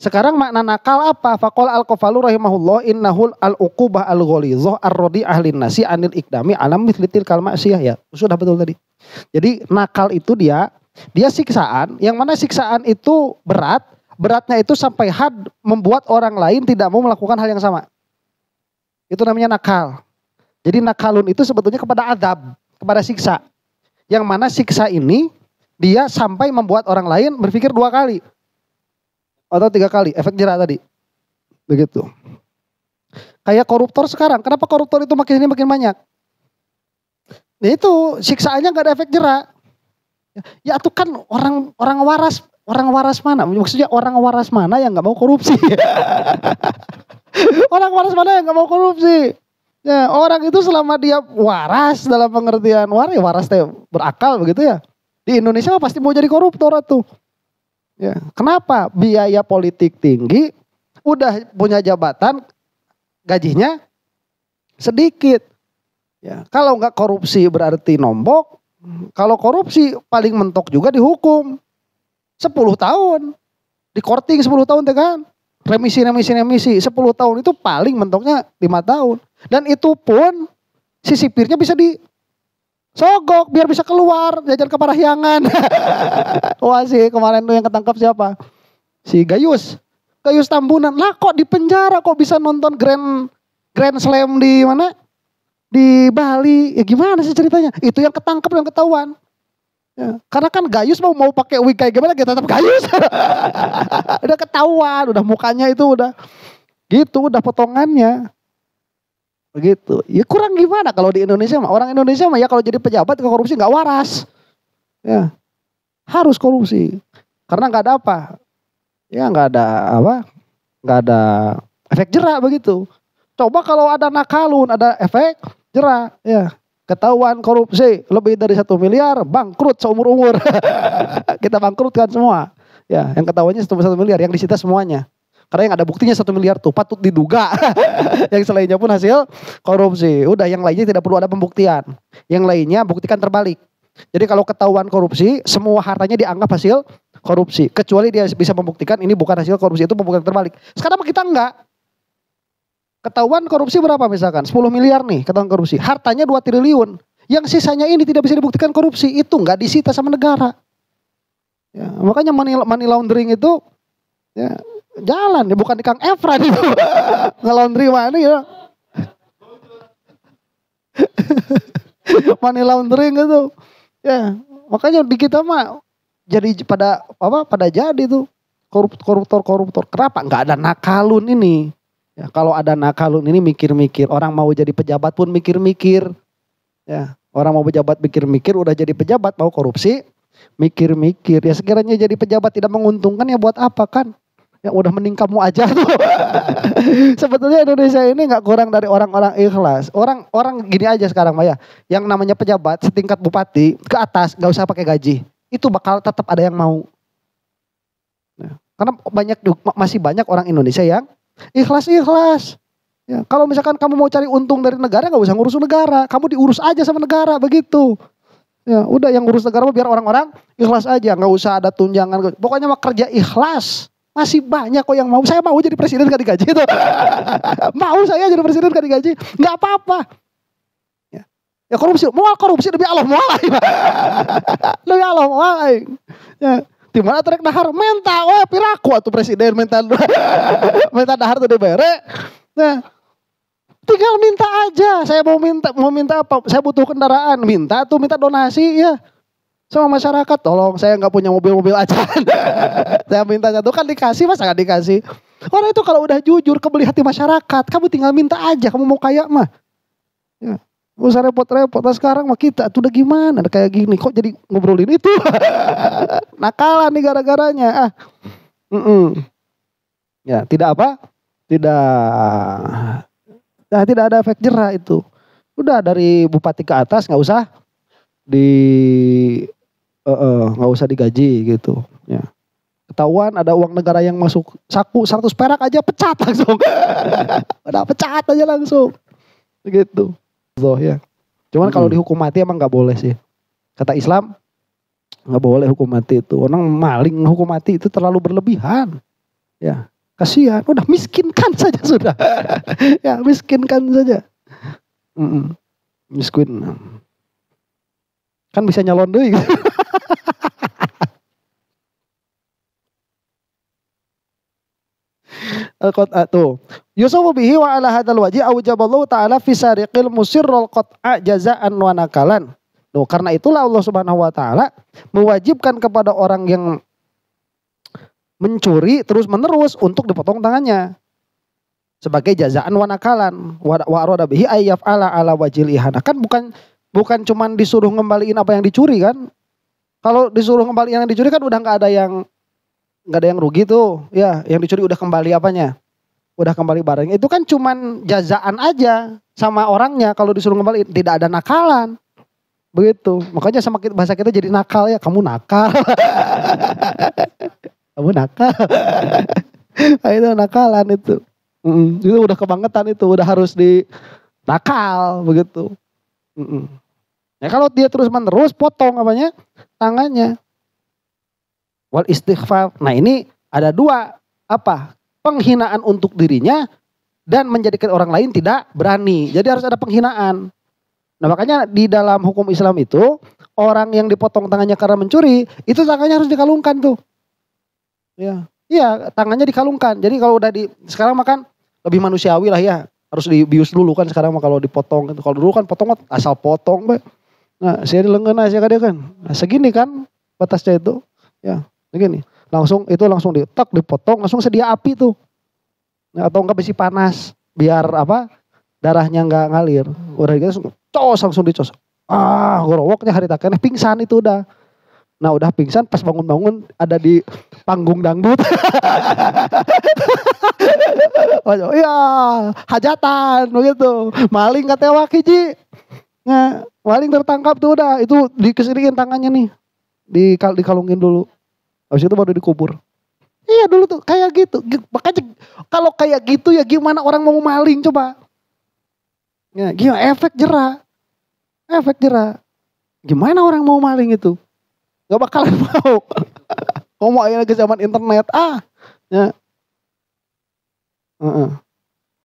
Sekarang makna nakal apa? Faqala al-Qafalu rahimahullah innahul al-uqubah al-ghalidhah ar-radi'ah lin-nasi anil ikdami alam mithlitil kalma'siyah ya. Sudah betul tadi. Jadi nakal itu dia siksaan, yang mana siksaan itu beratnya itu sampai had membuat orang lain tidak mau melakukan hal yang sama. Itu namanya nakal. Jadi nakalun itu sebetulnya kepada adab, kepada siksa. Yang mana siksa ini dia sampai membuat orang lain berpikir 2 kali. Atau 3 kali, efek jerak tadi. Begitu. Kayak koruptor sekarang, kenapa koruptor itu makin banyak? Nah itu siksaannya gak ada efek jerak. Ya itu kan orang waras mana? Maksudnya orang waras mana yang gak mau korupsi? Orang waras mana yang gak mau korupsi? Ya, orang itu selama dia waras dalam pengertian waras teh berakal begitu ya. Di Indonesia pasti mau jadi koruptor tuh. Ya, kenapa? Biaya politik tinggi, udah punya jabatan, gajinya sedikit. Ya, kalau nggak korupsi berarti nombok. Kalau korupsi paling mentok juga dihukum 10 tahun. Di korting 10 tahun teh kan. Remisi 10 tahun itu paling mentoknya 5 tahun. Dan itu pun si sipirnya bisa disogok biar bisa keluar jajan ke Parahyangan. Wah sih kemarin tuh yang ketangkap siapa? Si Gayus Tambunan. Lah kok di penjara kok bisa nonton Grand Slam di mana? Di Bali. Ya gimana sih ceritanya? Itu yang ketangkep yang ketahuan. Ya, karena kan Gayus mau pakai wig kayak gimana kita tetap Gayus. Udah ketahuan, udah mukanya itu udah gitu, udah potongannya. Begitu. Ya kurang gimana kalau di Indonesia mah. Orang Indonesia mah ya kalau jadi pejabat ke korupsi nggak waras. Ya. Harus korupsi. Karena nggak ada apa? Ya nggak ada apa? Nggak ada efek jerak begitu. Coba kalau ada nakalun, ada efek jerak, ya. Ketahuan korupsi lebih dari 1 miliar, bangkrut seumur-umur. Kita bangkrutkan semua. Ya, yang ketahuannya 1 miliar, yang disita semuanya. Karena yang ada buktinya 1 miliar tuh patut diduga. Yang selainnya pun hasil korupsi. Udah yang lainnya tidak perlu ada pembuktian. Yang lainnya buktikan terbalik. Jadi kalau ketahuan korupsi, semua hartanya dianggap hasil korupsi. Kecuali dia bisa membuktikan ini bukan hasil korupsi, itu pembuktian terbalik. Sekarang kita enggak. Ketahuan korupsi berapa misalkan? 10 miliar nih ketahuan korupsi. Hartanya 2 triliun. Yang sisanya ini tidak bisa dibuktikan korupsi. Itu enggak disita sama negara. Ya, makanya money laundering itu ya, jalan ya, bukan di Kang Efran itu. Nge-laundry mana ya. Money laundering itu. Ya, makanya di kita mah jadi pada jadi tuh koruptor. Kenapa? Enggak ada nakalun ini. Ya, kalau ada nakalun ini mikir-mikir. Orang mau jadi pejabat pun mikir-mikir. Ya, orang mau pejabat mikir-mikir, udah jadi pejabat mau korupsi, mikir-mikir. Ya sekiranya jadi pejabat tidak menguntungkan ya buat apa kan? Ya udah mending kamu aja tuh. Sebetulnya Indonesia ini nggak kurang dari orang-orang ikhlas. Orang gini aja sekarang Maya. Yang namanya pejabat setingkat bupati ke atas nggak usah pakai gaji. Itu bakal tetap ada yang mau. Nah, karena masih banyak orang Indonesia yang ikhlas. Ya, kalau misalkan kamu mau cari untung dari negara nggak usah ngurus negara. Kamu diurus aja sama negara begitu. Ya udah yang ngurus negara biar orang-orang ikhlas aja. Nggak usah ada tunjangan. Pokoknya mah kerja ikhlas. Masih banyak kok yang mau. Saya mau jadi presiden gak digaji itu. Mau saya jadi presiden gak digaji. Gak apa-apa. Ya korupsi. Mau korupsi demi Allah. Mau demi Allah. Mau ya. Dimana terek dahar. Minta. Oh piraku atau presiden. Minta dahar tuh dibere. Nah. Tinggal minta aja. Saya mau minta apa. Saya butuh kendaraan. Minta donasi ya. Sama masyarakat, tolong saya nggak punya mobil aja. Saya mintanya tuh kan dikasih, masa nggak dikasih? Orang itu kalau udah jujur kebeli hati masyarakat, kamu tinggal minta aja, kamu mau kaya mah. Ya, gak usah repot-repot. Nah, sekarang mah kita tuh udah gimana, kayak gini, kok jadi ngobrolin itu? Nakalan nih gara-garanya. Ya, tidak apa? Tidak ada efek jerak itu. Udah dari bupati ke atas nggak usah nggak usah digaji gitu ya. Ketahuan ada uang negara yang masuk saku 100 perak aja pecat langsung. Udah pecat aja langsung begitu. So, ya. Cuman kalau dihukum mati emang nggak boleh sih. Kata Islam nggak boleh hukum mati itu. Orang maling hukum mati itu terlalu berlebihan. Ya, Kasihan, udah miskinkan saja sudah. Ya miskinkan saja. Miskin. Kan bisa nyalon deui. Al-qat'a tuh. Yusawu bihi wa ala hadzal wajhi aujaballahu ta'ala fi sariqil musirrul qat'a jazaan wa nakalan. Tuh, karena itulah Allah Subhanahu wa taala mewajibkan kepada orang yang mencuri terus-menerus untuk dipotong tangannya sebagai jazaan wa nakalan. Wa arada bihi ayyaf'ala ala wajhil ihana. Kan bukan cuman disuruh ngembaliin apa yang dicuri kan. Kalau disuruh ngembaliin yang dicuri kan udah nggak ada yang rugi tuh. Ya, yang dicuri udah kembali apanya? Udah kembali barangnya. Itu kan cuman jazaan aja sama orangnya. Kalau disuruh ngembaliin tidak ada nakalan. Begitu. Makanya sama bahasa kita jadi nakal ya. Kamu nakal. Kamu nakal. Nah, itu nakalan itu. Itu udah kebangetan itu. Udah harus di nakal begitu. Ya kalau dia terus menerus potong apanya? Tangannya. Wal istighfar. Nah ini ada dua. Apa? Penghinaan untuk dirinya dan menjadikan orang lain tidak berani. Jadi harus ada penghinaan. Nah makanya di dalam hukum Islam itu orang yang dipotong tangannya karena mencuri itu tangannya harus dikalungkan tuh. Ya, iya tangannya dikalungkan. Jadi kalau udah sekarang makan lebih manusiawi lah ya. Harus dibius dulu kan sekarang kalau dipotong. Kalau dulu kan potong asal potong. Nah saya dilengen aja dia kan. Nah, segini kan batasnya itu. Ya begini. Langsung ditek dipotong langsung sedia api tuh. Nah, atau enggak besi panas biar apa darahnya enggak ngalir. Udah gitu langsung dicos. Gorowoknya hari takenya pingsan itu udah. Nah udah pingsan pas bangun-bangun ada di panggung dangdut. Oh iya hajatan begitu. Maling katewak hiji. Nah, maling tertangkap tuh udah. Itu dikesiriin tangannya nih. Dikalungin dulu. Habis itu baru dikubur. Iya dulu tuh kayak gitu. Makanya kalau kayak gitu ya gimana orang mau maling coba. Ya, gimana efek jerah. Gimana orang mau maling itu? Gak bakalan mau. Ngomong aja ke zaman internet. Ya.